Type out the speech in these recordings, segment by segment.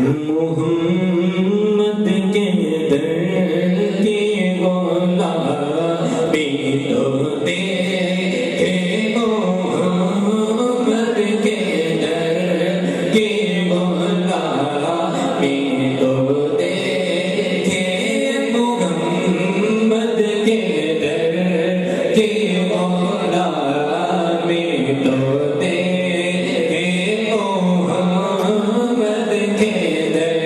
محمد کے در کی غلامی تو دیکھے محمد کے در کی غلامی تو دیکھے محمد کے در کی غلامی تو دیکھے محمد کے در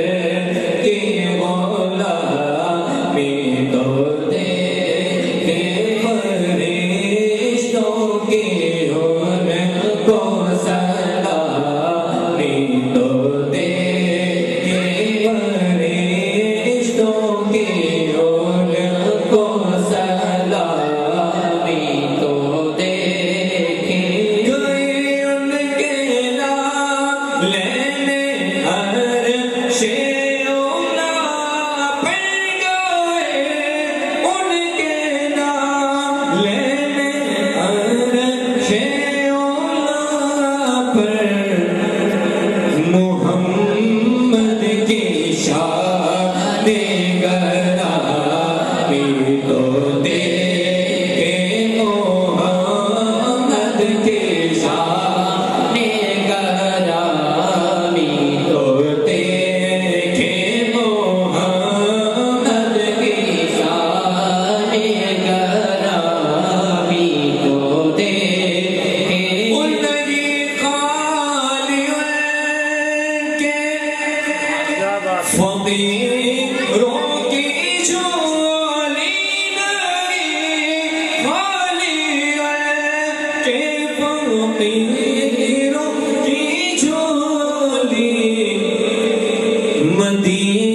کی غلامی تو دیکھے فرشتوں کی ان کو سلامی تو دیکھے فرشتوں کی ان کو سلامی تو دیکھے گئے ان کے نام لینے عرش اولا پر گئے ان کے نام لینے عرش اولا پر محمد کی شان گرامی تو دیکھے محمد کی شان گرامی تو دیکھے محمد کی شان گرامی تو دیکھے الذی خالی کے فقیروں کی جھولی نہیں خالی کے فقیروں کی جھولی مدینہ